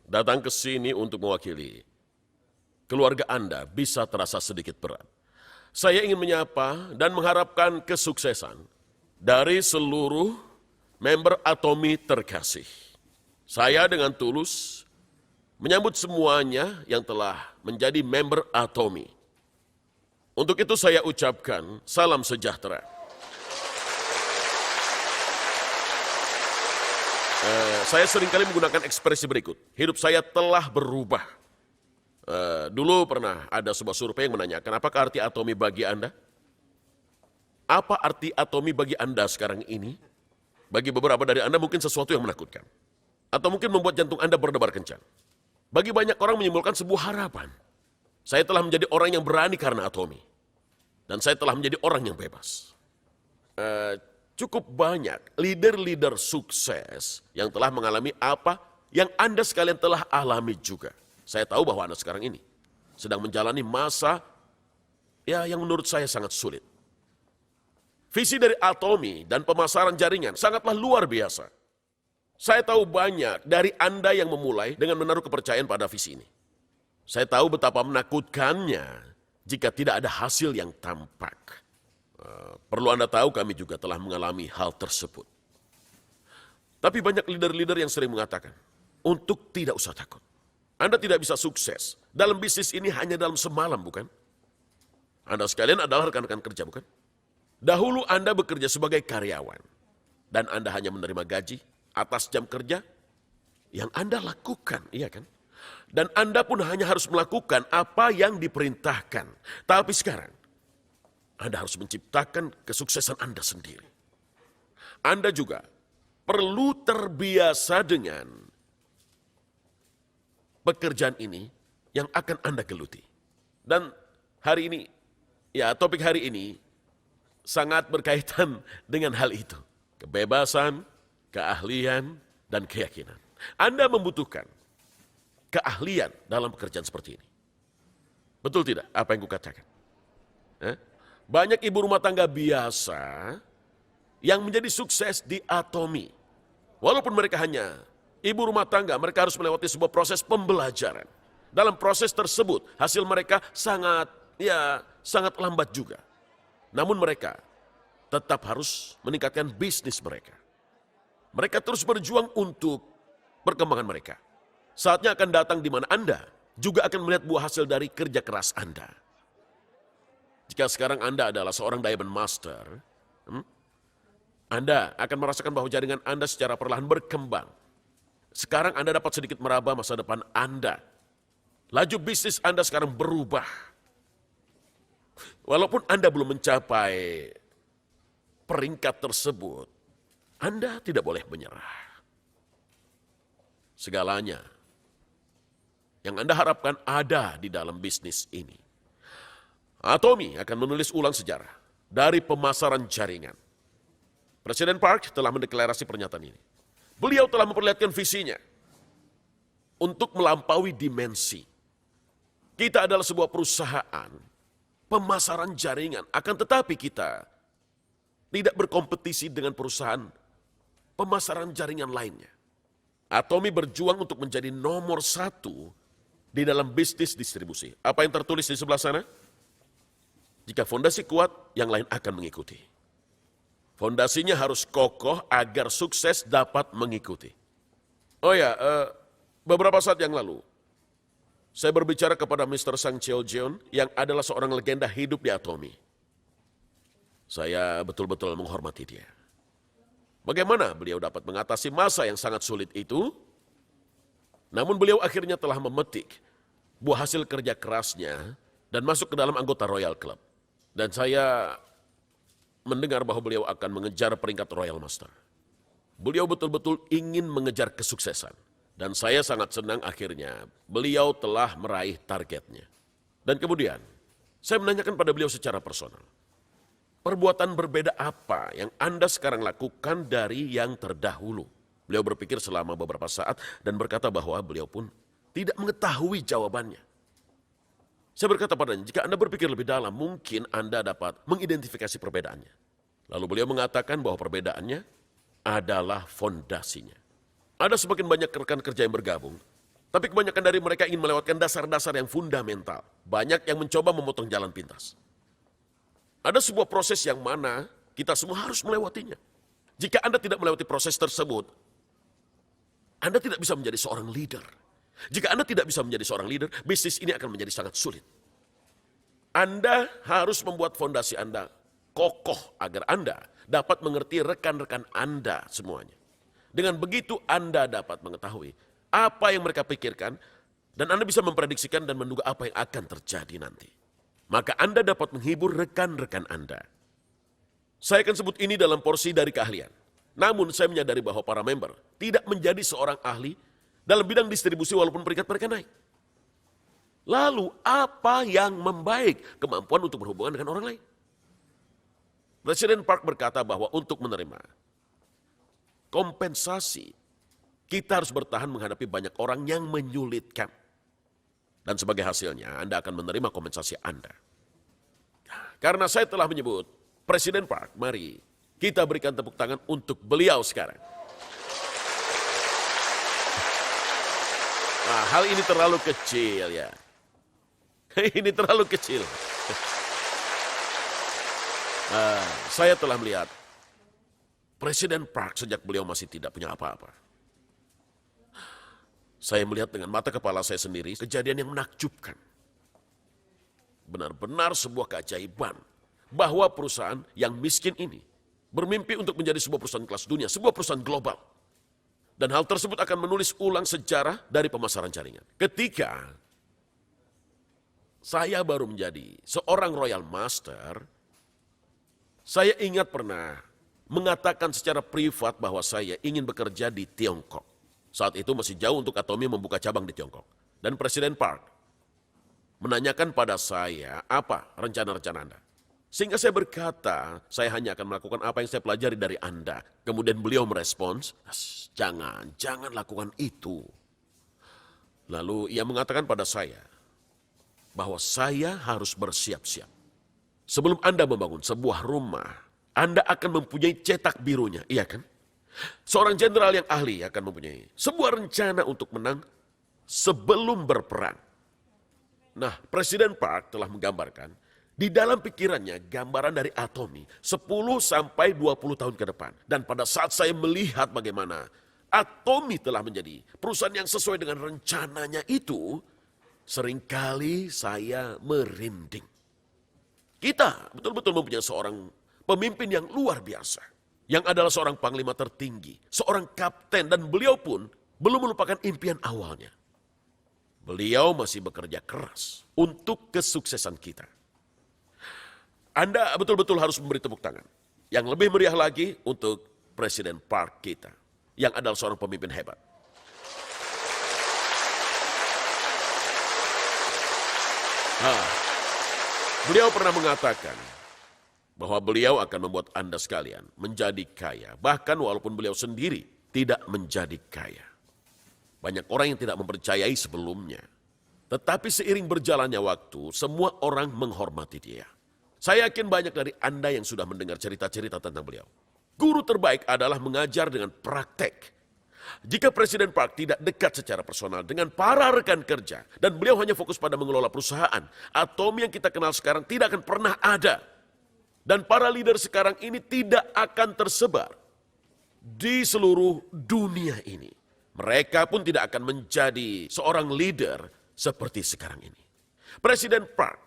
Datang ke sini untuk mewakili keluarga Anda bisa terasa sedikit berat. Saya ingin menyapa dan mengharapkan kesuksesan dari seluruh member Atomi terkasih. Saya dengan tulus menyambut semuanya yang telah menjadi member Atomi. Untuk itu saya ucapkan salam sejahtera. Saya seringkali menggunakan ekspresi berikut. Hidup saya telah berubah. Dulu pernah ada sebuah survei yang menanyakan, apakah arti Atomi bagi Anda? Apa arti Atomi bagi Anda sekarang ini? Bagi beberapa dari Anda mungkin sesuatu yang menakutkan. Atau mungkin membuat jantung Anda berdebar kencang. Bagi banyak orang menyimpulkan sebuah harapan. Saya telah menjadi orang yang berani karena Atomi. Dan saya telah menjadi orang yang bebas. Cukup banyak leader-leader sukses yang telah mengalami apa yang Anda sekalian telah alami juga. Saya tahu bahwa Anda sekarang ini sedang menjalani masa yang menurut saya sangat sulit. Visi dari Atomi dan pemasaran jaringan sangatlah luar biasa. Saya tahu banyak dari Anda yang memulai dengan menaruh kepercayaan pada visi ini. Saya tahu betapa menakutkannya jika tidak ada hasil yang tampak. Perlu Anda tahu kami juga telah mengalami hal tersebut. Tapi banyak leader-leader yang sering mengatakan, untuk tidak usah takut. Anda tidak bisa sukses dalam bisnis ini hanya dalam semalam, bukan? Anda sekalian adalah rekan-rekan kerja, bukan? Dahulu Anda bekerja sebagai karyawan. Dan Anda hanya menerima gaji atas jam kerja yang Anda lakukan, iya kan? Dan Anda pun hanya harus melakukan apa yang diperintahkan. Tapi sekarang, Anda harus menciptakan kesuksesan Anda sendiri. Anda juga perlu terbiasa dengan pekerjaan ini yang akan Anda geluti. Dan hari ini, topik hari ini sangat berkaitan dengan hal itu. Kebebasan, keahlian, dan keyakinan. Anda membutuhkan keahlian dalam pekerjaan seperti ini. Betul tidak apa yang kukatakan? Banyak ibu rumah tangga biasa yang menjadi sukses di Atomi. Walaupun mereka hanya ibu rumah tangga, mereka harus melewati sebuah proses pembelajaran. Dalam proses tersebut, hasil mereka sangat lambat juga. Namun mereka tetap harus meningkatkan bisnis mereka. Mereka terus berjuang untuk perkembangan mereka. Saatnya akan datang di mana Anda juga akan melihat buah hasil dari kerja keras Anda. Jika sekarang Anda adalah seorang Diamond Master, Anda akan merasakan bahwa jaringan Anda secara perlahan berkembang. Sekarang Anda dapat sedikit meraba masa depan Anda. Laju bisnis Anda sekarang berubah. Walaupun Anda belum mencapai peringkat tersebut, Anda tidak boleh menyerah. Segalanya yang Anda harapkan ada di dalam bisnis ini. Atomi akan menulis ulang sejarah dari pemasaran jaringan. Presiden Park telah mendeklarasi pernyataan ini. Beliau telah memperlihatkan visinya untuk melampaui dimensi. Kita adalah sebuah perusahaan pemasaran jaringan, akan tetapi kita tidak berkompetisi dengan perusahaan pemasaran jaringan lainnya. Atomi berjuang untuk menjadi nomor 1 di dalam bisnis distribusi. Apa yang tertulis di sebelah sana? Jika fondasi kuat, yang lain akan mengikuti. Fondasinya harus kokoh agar sukses dapat mengikuti. Beberapa saat yang lalu, saya berbicara kepada Mr. Sang Cheo Jeon yang adalah seorang legenda hidup di Atomi. Saya betul-betul menghormati dia. Bagaimana beliau dapat mengatasi masa yang sangat sulit itu? Namun beliau akhirnya telah memetik buah hasil kerja kerasnya dan masuk ke dalam anggota Royal Club. Dan saya mendengar bahwa beliau akan mengejar peringkat Royal Master. Beliau betul-betul ingin mengejar kesuksesan. Dan saya sangat senang akhirnya beliau telah meraih targetnya. Dan kemudian saya menanyakan pada beliau secara personal. Perbuatan berbeda apa yang Anda sekarang lakukan dari yang terdahulu? Beliau berpikir selama beberapa saat dan berkata bahwa beliau pun tidak mengetahui jawabannya. Saya berkata padanya, jika Anda berpikir lebih dalam, mungkin Anda dapat mengidentifikasi perbedaannya. Lalu beliau mengatakan bahwa perbedaannya adalah fondasinya. Ada semakin banyak rekan kerja yang bergabung, tapi kebanyakan dari mereka ingin melewatkan dasar-dasar yang fundamental. Banyak yang mencoba memotong jalan pintas. Ada sebuah proses yang mana kita semua harus melewatinya. Jika Anda tidak melewati proses tersebut, Anda tidak bisa menjadi seorang leader. Jika Anda tidak bisa menjadi seorang leader, bisnis ini akan menjadi sangat sulit. Anda harus membuat fondasi Anda kokoh agar Anda dapat mengerti rekan-rekan Anda semuanya. Dengan begitu Anda dapat mengetahui apa yang mereka pikirkan dan Anda bisa memprediksikan dan menduga apa yang akan terjadi nanti. Maka Anda dapat menghibur rekan-rekan Anda. Saya akan sebut ini dalam porsi dari keahlian. Namun saya menyadari bahwa para member tidak menjadi seorang ahli dalam bidang distribusi walaupun peringkat mereka naik. Lalu apa yang membaik kemampuan untuk berhubungan dengan orang lain? Presiden Park berkata bahwa untuk menerima kompensasi, kita harus bertahan menghadapi banyak orang yang menyulitkan. Dan sebagai hasilnya, Anda akan menerima kompensasi Anda. Karena saya telah menyebut Presiden Park, mari kita berikan tepuk tangan untuk beliau sekarang. Nah, hal ini terlalu kecil ya. Ini terlalu kecil. Saya telah melihat Presiden Park sejak beliau masih tidak punya apa-apa. Saya melihat dengan mata kepala saya sendiri kejadian yang menakjubkan. Benar-benar sebuah keajaiban bahwa perusahaan yang miskin ini bermimpi untuk menjadi sebuah perusahaan kelas dunia, sebuah perusahaan global. Dan hal tersebut akan menulis ulang sejarah dari pemasaran jaringan. Ketika saya baru menjadi seorang Royal Master, saya ingat pernah mengatakan secara privat bahwa saya ingin bekerja di Tiongkok. Saat itu masih jauh untuk Atomy membuka cabang di Tiongkok. Dan Presiden Park menanyakan pada saya, apa rencana-rencana Anda? Sehingga saya berkata, saya hanya akan melakukan apa yang saya pelajari dari Anda. Kemudian beliau merespons, jangan lakukan itu. Lalu ia mengatakan pada saya, bahwa saya harus bersiap-siap. Sebelum Anda membangun sebuah rumah, Anda akan mempunyai cetak birunya, iya kan? Seorang jenderal yang ahli akan mempunyai sebuah rencana untuk menang sebelum berperang. Nah, Presiden Park telah menggambarkan di dalam pikirannya gambaran dari Atomy 10 sampai 20 tahun ke depan. Dan pada saat saya melihat bagaimana Atomy telah menjadi perusahaan yang sesuai dengan rencananya itu, seringkali saya merinding. Kita betul-betul mempunyai seorang pemimpin yang luar biasa. Yang adalah seorang panglima tertinggi, seorang kapten, dan beliau pun belum melupakan impian awalnya. Beliau masih bekerja keras untuk kesuksesan kita. Anda betul-betul harus memberi tepuk tangan. Yang lebih meriah lagi untuk Presiden Park kita, yang adalah seorang pemimpin hebat. Beliau pernah mengatakan bahwa beliau akan membuat Anda sekalian menjadi kaya, bahkan walaupun beliau sendiri tidak menjadi kaya. Banyak orang yang tidak mempercayai sebelumnya, tetapi seiring berjalannya waktu, semua orang menghormati dia. Saya yakin banyak dari Anda yang sudah mendengar cerita-cerita tentang beliau. Guru terbaik adalah mengajar dengan praktek. Jika Presiden Park tidak dekat secara personal dengan para rekan kerja, dan beliau hanya fokus pada mengelola perusahaan, Atomy yang kita kenal sekarang tidak akan pernah ada. Dan para leader sekarang ini tidak akan tersebar di seluruh dunia ini. Mereka pun tidak akan menjadi seorang leader seperti sekarang ini. Presiden Park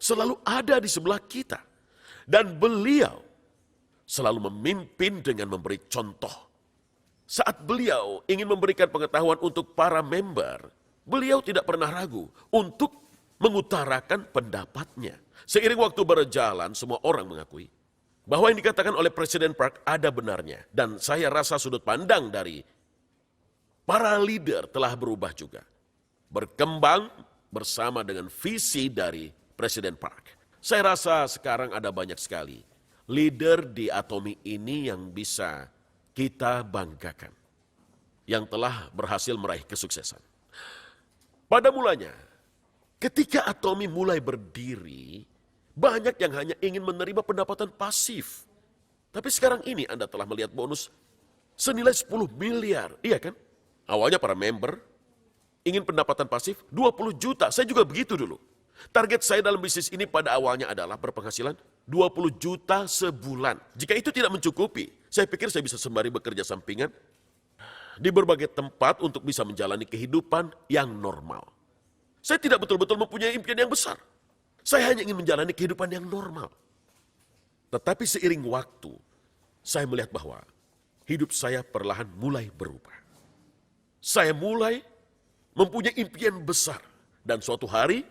selalu ada di sebelah kita. Dan beliau selalu memimpin dengan memberi contoh. Saat beliau ingin memberikan pengetahuan untuk para member, beliau tidak pernah ragu untuk mengutarakan pendapatnya. Seiring waktu berjalan, semua orang mengakui bahwa yang dikatakan oleh Presiden Park ada benarnya. Dan saya rasa sudut pandang dari para leader telah berubah juga. Berkembang bersama dengan visi dari Presiden Park. Saya rasa sekarang ada banyak sekali leader di Atomi ini yang bisa kita banggakan, yang telah berhasil meraih kesuksesan. Pada mulanya, ketika Atomi mulai berdiri, banyak yang hanya ingin menerima pendapatan pasif. Tapi sekarang ini Anda telah melihat bonus senilai 10 miliar, iya kan? Awalnya para member ingin pendapatan pasif 20 juta, saya juga begitu dulu. Target saya dalam bisnis ini pada awalnya adalah berpenghasilan 20 juta sebulan. Jika itu tidak mencukupi, saya pikir saya bisa sembari bekerja sampingan di berbagai tempat untuk bisa menjalani kehidupan yang normal. Saya tidak betul-betul mempunyai impian yang besar. Saya hanya ingin menjalani kehidupan yang normal. Tetapi seiring waktu, saya melihat bahwa hidup saya perlahan mulai berubah. Saya mulai mempunyai impian besar. Dan suatu hari,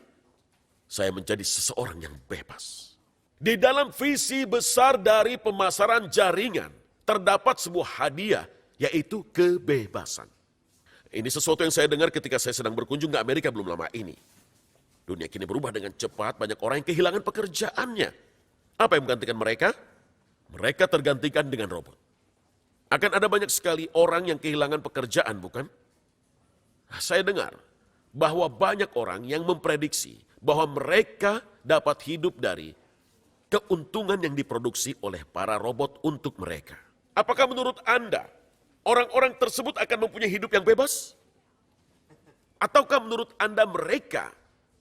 saya menjadi seseorang yang bebas. Di dalam visi besar dari pemasaran jaringan, terdapat sebuah hadiah, yaitu kebebasan. Ini sesuatu yang saya dengar ketika saya sedang berkunjung ke Amerika belum lama ini. Dunia kini berubah dengan cepat, banyak orang yang kehilangan pekerjaannya. Apa yang menggantikan mereka? Mereka tergantikan dengan robot. Akan ada banyak sekali orang yang kehilangan pekerjaan, bukan? Saya dengar bahwa banyak orang yang memprediksi bahwa mereka dapat hidup dari keuntungan yang diproduksi oleh para robot untuk mereka. Apakah menurut Anda, orang-orang tersebut akan mempunyai hidup yang bebas? Ataukah menurut Anda mereka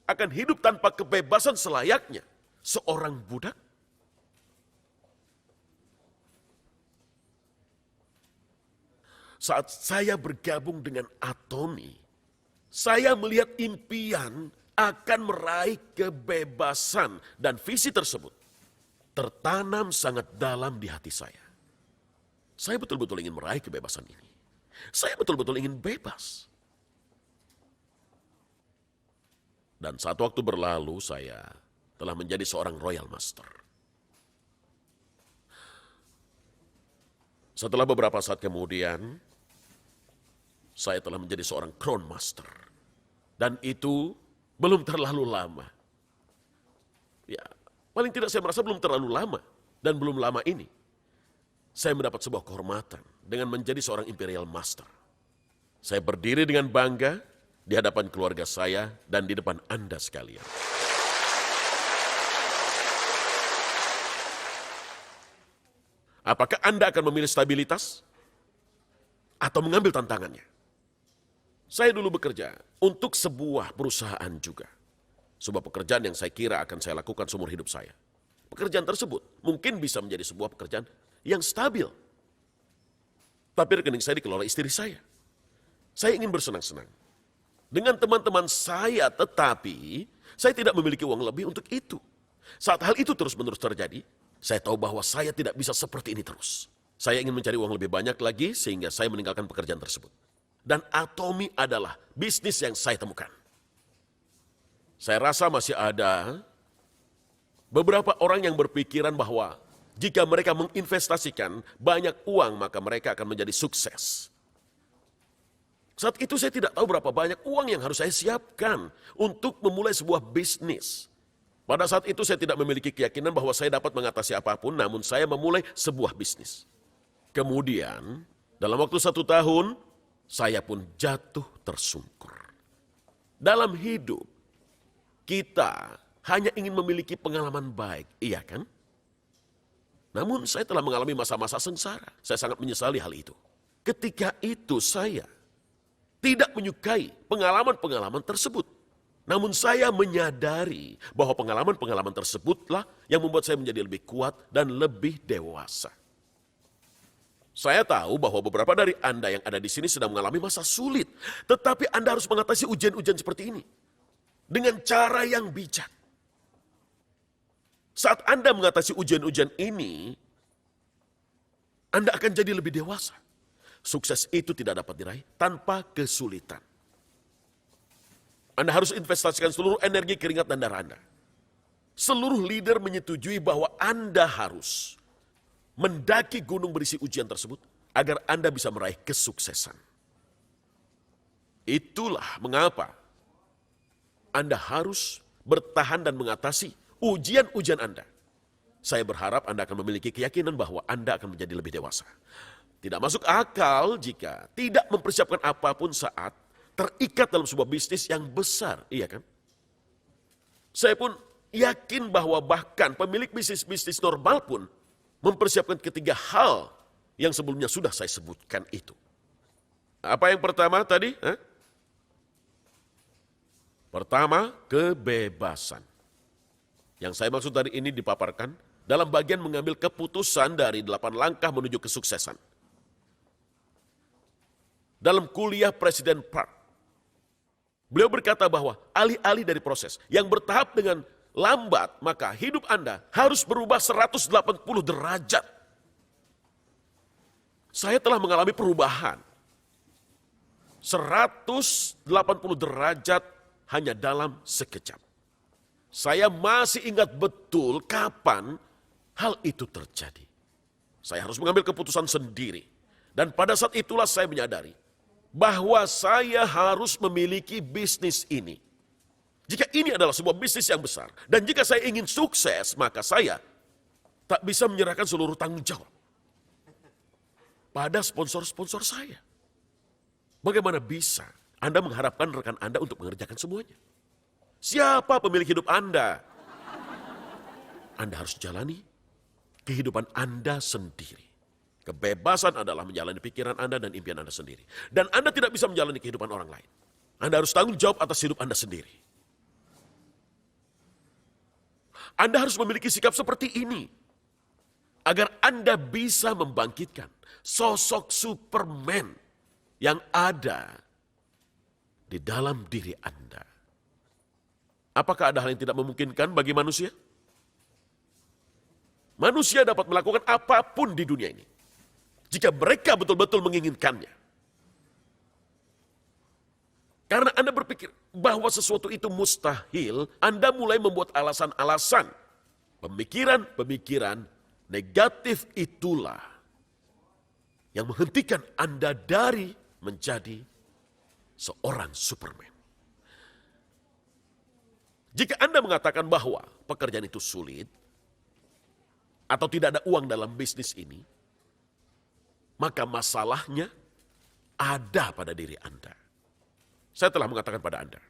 akan hidup tanpa kebebasan selayaknya seorang budak? Saat saya bergabung dengan Atomi, saya melihat impian akan meraih kebebasan dan visi tersebut tertanam sangat dalam di hati saya. Saya betul-betul ingin meraih kebebasan ini. Saya betul-betul ingin bebas. Dan saat waktu berlalu saya telah menjadi seorang Royal Master. Setelah beberapa saat kemudian, saya telah menjadi seorang Crown Master. Dan itu belum terlalu lama. Ya, paling tidak saya merasa belum terlalu lama. Dan belum lama ini, saya mendapat sebuah kehormatan dengan menjadi seorang Imperial Master. Saya berdiri dengan bangga di hadapan keluarga saya dan di depan Anda sekalian. Apakah Anda akan memilih stabilitas atau mengambil tantangannya? Saya dulu bekerja untuk sebuah perusahaan juga. Sebuah pekerjaan yang saya kira akan saya lakukan seumur hidup saya. Pekerjaan tersebut mungkin bisa menjadi sebuah pekerjaan yang stabil. Tapi rekening saya dikelola istri saya. Saya ingin bersenang-senang dengan teman-teman saya, tetapi saya tidak memiliki uang lebih untuk itu. Saat hal itu terus-menerus terjadi, saya tahu bahwa saya tidak bisa seperti ini terus. Saya ingin mencari uang lebih banyak lagi sehingga saya meninggalkan pekerjaan tersebut. Dan Atomi adalah bisnis yang saya temukan. Saya rasa masih ada beberapa orang yang berpikiran bahwa jika mereka menginvestasikan banyak uang, maka mereka akan menjadi sukses. Saat itu saya tidak tahu berapa banyak uang yang harus saya siapkan untuk memulai sebuah bisnis. Pada saat itu saya tidak memiliki keyakinan bahwa saya dapat mengatasi apapun, namun saya memulai sebuah bisnis. Kemudian, dalam waktu 1 tahun, saya pun jatuh tersungkur. Dalam hidup, kita hanya ingin memiliki pengalaman baik, iya kan? Namun saya telah mengalami masa-masa sengsara. Saya sangat menyesali hal itu. Ketika itu saya tidak menyukai pengalaman-pengalaman tersebut. Namun saya menyadari bahwa pengalaman-pengalaman tersebutlah yang membuat saya menjadi lebih kuat dan lebih dewasa. Saya tahu bahwa beberapa dari Anda yang ada di sini sedang mengalami masa sulit. Tetapi Anda harus mengatasi ujian-ujian seperti ini dengan cara yang bijak. Saat Anda mengatasi ujian-ujian ini, Anda akan jadi lebih dewasa. Sukses itu tidak dapat diraih tanpa kesulitan. Anda harus investasikan seluruh energi, keringat, dan darah Anda. Seluruh leader menyetujui bahwa Anda harus mendaki gunung berisi ujian tersebut agar Anda bisa meraih kesuksesan. Itulah mengapa Anda harus bertahan dan mengatasi ujian-ujian Anda. Saya berharap Anda akan memiliki keyakinan bahwa Anda akan menjadi lebih dewasa. Tidak masuk akal jika tidak mempersiapkan apapun saat terikat dalam sebuah bisnis yang besar, iya kan? Saya pun yakin bahwa bahkan pemilik bisnis-bisnis normal pun mempersiapkan ketiga hal yang sebelumnya sudah saya sebutkan itu. Apa yang pertama tadi? Pertama, kebebasan. Yang saya maksud dari ini dipaparkan dalam bagian mengambil keputusan dari 8 langkah menuju kesuksesan. Dalam kuliah Presiden Park, beliau berkata bahwa alih-alih dari proses yang bertahap dengan lambat, maka hidup Anda harus berubah 180 derajat. Saya telah mengalami perubahan 180 derajat hanya dalam sekejap. Saya masih ingat betul kapan hal itu terjadi. Saya harus mengambil keputusan sendiri. Dan pada saat itulah saya menyadari bahwa saya harus memiliki bisnis ini. Jika ini adalah sebuah bisnis yang besar, dan jika saya ingin sukses, maka saya tak bisa menyerahkan seluruh tanggung jawab pada sponsor-sponsor saya. Bagaimana bisa Anda mengharapkan rekan Anda untuk mengerjakan semuanya? Siapa pemilik hidup Anda? Anda harus jalani kehidupan Anda sendiri. Kebebasan adalah menjalani pikiran Anda dan impian Anda sendiri. Dan Anda tidak bisa menjalani kehidupan orang lain. Anda harus tanggung jawab atas hidup Anda sendiri. Anda harus memiliki sikap seperti ini agar Anda bisa membangkitkan sosok Superman yang ada di dalam diri Anda. Apakah ada hal yang tidak memungkinkan bagi manusia? Manusia dapat melakukan apapun di dunia ini jika mereka betul-betul menginginkannya. Karena Anda berpikir bahwa sesuatu itu mustahil, Anda mulai membuat alasan-alasan. Pemikiran-pemikiran negatif itulah yang menghentikan Anda dari menjadi seorang Superman. Jika Anda mengatakan bahwa pekerjaan itu sulit, atau tidak ada uang dalam bisnis ini, maka masalahnya ada pada diri Anda. Saya telah mengatakan pada Anda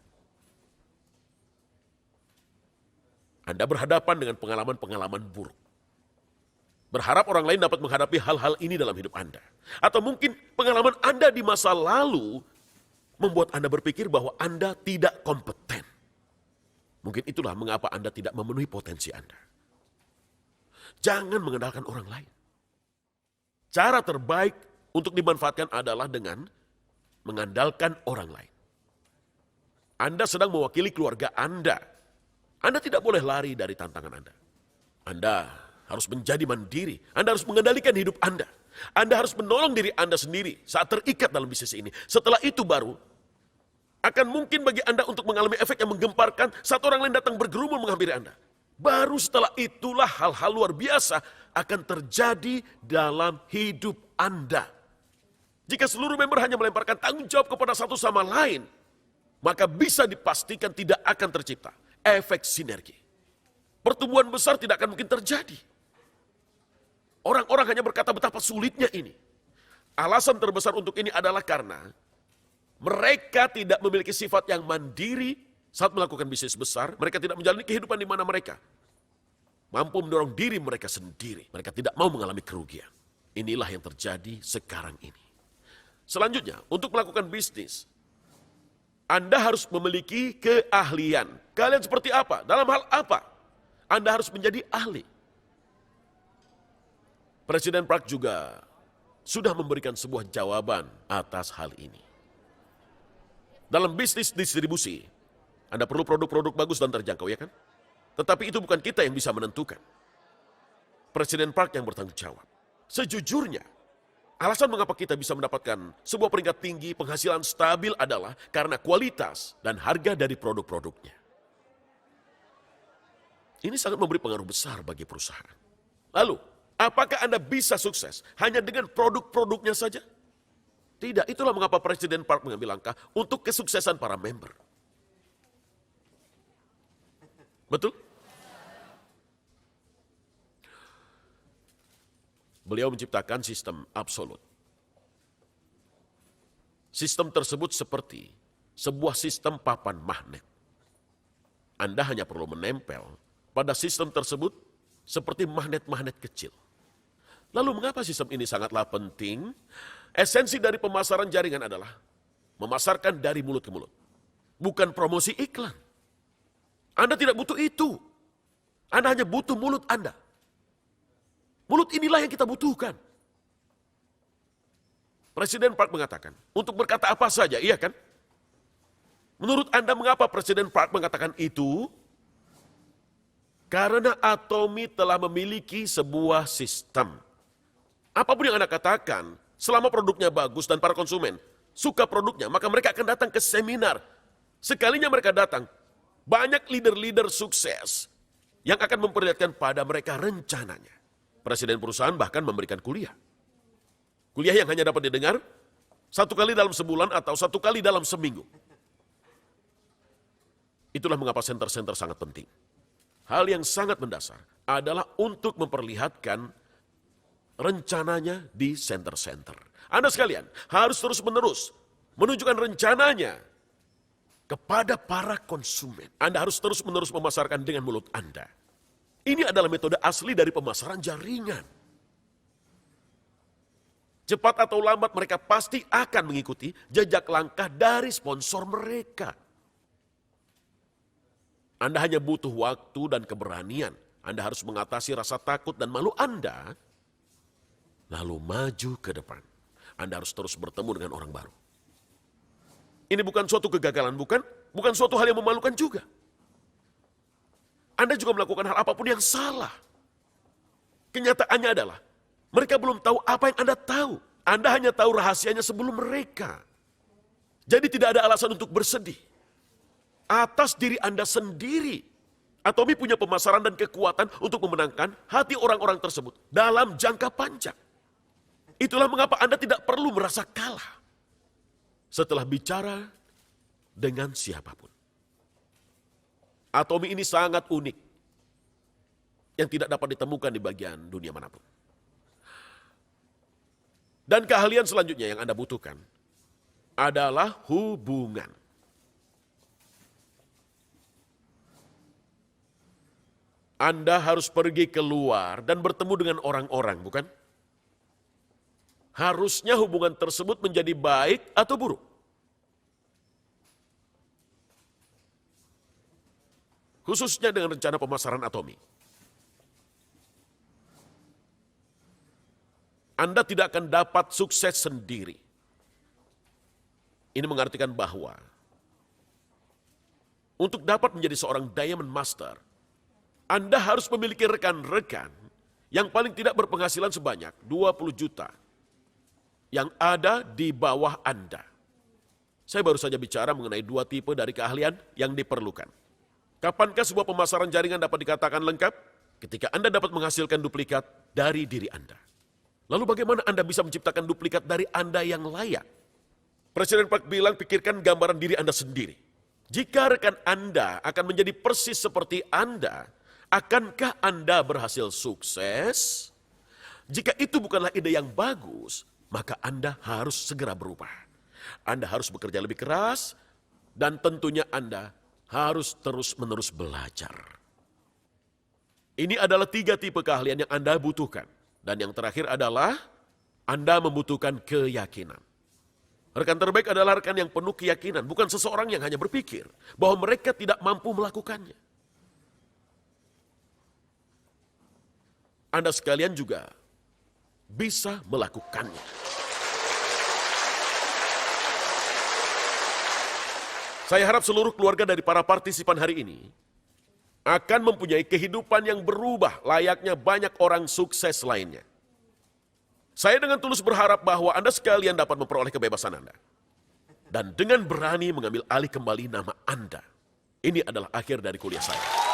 berhadapan dengan pengalaman-pengalaman buruk. Berharap orang lain dapat menghadapi hal-hal ini dalam hidup Anda. Atau mungkin pengalaman Anda di masa lalu membuat Anda berpikir bahwa Anda tidak kompeten. Mungkin itulah mengapa Anda tidak memenuhi potensi Anda. Jangan mengandalkan orang lain. Cara terbaik untuk dimanfaatkan adalah dengan mengandalkan orang lain. Anda sedang mewakili keluarga Anda. Anda tidak boleh lari dari tantangan Anda. Anda harus menjadi mandiri. Anda harus mengendalikan hidup Anda. Anda harus menolong diri Anda sendiri saat terikat dalam bisnis ini. Setelah itu baru akan mungkin bagi Anda untuk mengalami efek yang menggemparkan saat orang lain datang bergerumun menghampiri Anda. Baru setelah itulah hal-hal luar biasa akan terjadi dalam hidup Anda. Jika seluruh member hanya melemparkan tanggung jawab kepada satu sama lain, maka bisa dipastikan tidak akan tercipta efek sinergi. Pertumbuhan besar tidak akan mungkin terjadi. Orang-orang hanya berkata betapa sulitnya ini. Alasan terbesar untuk ini adalah karena mereka tidak memiliki sifat yang mandiri saat melakukan bisnis besar. Mereka tidak menjalani kehidupan di mana mereka mampu mendorong diri mereka sendiri. Mereka tidak mau mengalami kerugian. Inilah yang terjadi sekarang ini. Selanjutnya, untuk melakukan bisnis, Anda harus memiliki keahlian. Kalian seperti apa? Dalam hal apa? Anda harus menjadi ahli. Presiden Park juga sudah memberikan sebuah jawaban atas hal ini. Dalam bisnis distribusi, Anda perlu produk-produk bagus dan terjangkau, ya kan? Tetapi itu bukan kita yang bisa menentukan. Presiden Park yang bertanggung jawab. Sejujurnya, alasan mengapa kita bisa mendapatkan sebuah peringkat tinggi penghasilan stabil adalah karena kualitas dan harga dari produk-produknya. Ini sangat memberi pengaruh besar bagi perusahaan. Lalu, apakah Anda bisa sukses hanya dengan produk-produknya saja? Tidak, itulah mengapa Presiden Park mengambil langkah untuk kesuksesan para member. Betul? Beliau menciptakan sistem absolut. Sistem tersebut seperti sebuah sistem papan magnet. Anda hanya perlu menempel pada sistem tersebut seperti magnet-magnet kecil. Lalu mengapa sistem ini sangatlah penting? Esensi dari pemasaran jaringan adalah memasarkan dari mulut ke mulut. Bukan promosi iklan. Anda tidak butuh itu. Anda hanya butuh mulut Anda. Mulut inilah yang kita butuhkan. Presiden Park mengatakan, untuk berkata apa saja, iya kan? Menurut Anda mengapa Presiden Park mengatakan itu? Karena Atomy telah memiliki sebuah sistem. Apapun yang Anda katakan, selama produknya bagus dan para konsumen suka produknya, maka mereka akan datang ke seminar. Sekalinya mereka datang, banyak leader-leader sukses yang akan memperlihatkan pada mereka rencananya. Presiden perusahaan bahkan memberikan kuliah. Kuliah yang hanya dapat didengar 1 kali dalam sebulan atau 1 kali dalam seminggu. Itulah mengapa center-center sangat penting. Hal yang sangat mendasar adalah untuk memperlihatkan rencananya di center-center. Anda sekalian harus terus-menerus menunjukkan rencananya kepada para konsumen. Anda harus terus-menerus memasarkan dengan mulut Anda. Ini adalah metode asli dari pemasaran jaringan. Cepat atau lambat mereka pasti akan mengikuti jejak langkah dari sponsor mereka. Anda hanya butuh waktu dan keberanian. Anda harus mengatasi rasa takut dan malu Anda, lalu maju ke depan. Anda harus terus bertemu dengan orang baru. Ini bukan suatu kegagalan, bukan suatu hal yang memalukan juga. Anda juga melakukan hal apapun yang salah. Kenyataannya adalah, mereka belum tahu apa yang Anda tahu. Anda hanya tahu rahasianya sebelum mereka. Jadi tidak ada alasan untuk bersedih. Atas diri Anda sendiri. Atomy punya pemasaran dan kekuatan untuk memenangkan hati orang-orang tersebut dalam jangka panjang. Itulah mengapa Anda tidak perlu merasa kalah setelah bicara dengan siapapun. Atomy ini sangat unik yang tidak dapat ditemukan di bagian dunia manapun. Dan keahlian selanjutnya yang Anda butuhkan adalah hubungan. Anda harus pergi keluar dan bertemu dengan orang-orang, bukan? Harusnya hubungan tersebut menjadi baik atau buruk. Khususnya dengan rencana pemasaran Atomy. Anda tidak akan dapat sukses sendiri. Ini mengartikan bahwa untuk dapat menjadi seorang Diamond Master, Anda harus memiliki rekan-rekan yang paling tidak berpenghasilan sebanyak 20 juta yang ada di bawah Anda. Saya baru saja bicara mengenai 2 tipe dari keahlian yang diperlukan. Kapankah sebuah pemasaran jaringan dapat dikatakan lengkap? Ketika Anda dapat menghasilkan duplikat dari diri Anda. Lalu bagaimana Anda bisa menciptakan duplikat dari Anda yang layak? Presiden Park bilang pikirkan gambaran diri Anda sendiri. Jika rekan Anda akan menjadi persis seperti Anda, akankah Anda berhasil sukses? Jika itu bukanlah ide yang bagus, maka Anda harus segera berubah. Anda harus bekerja lebih keras, dan tentunya Anda harus terus-menerus belajar. Ini adalah 3 tipe keahlian yang Anda butuhkan. Dan yang terakhir adalah Anda membutuhkan keyakinan. Rekan terbaik adalah rekan yang penuh keyakinan, bukan seseorang yang hanya berpikir bahwa mereka tidak mampu melakukannya. Anda sekalian juga bisa melakukannya. Saya harap seluruh keluarga dari para partisipan hari ini akan mempunyai kehidupan yang berubah layaknya banyak orang sukses lainnya. Saya dengan tulus berharap bahwa Anda sekalian dapat memperoleh kebebasan Anda. Dan dengan berani mengambil alih kembali nama Anda. Ini adalah akhir dari kuliah saya.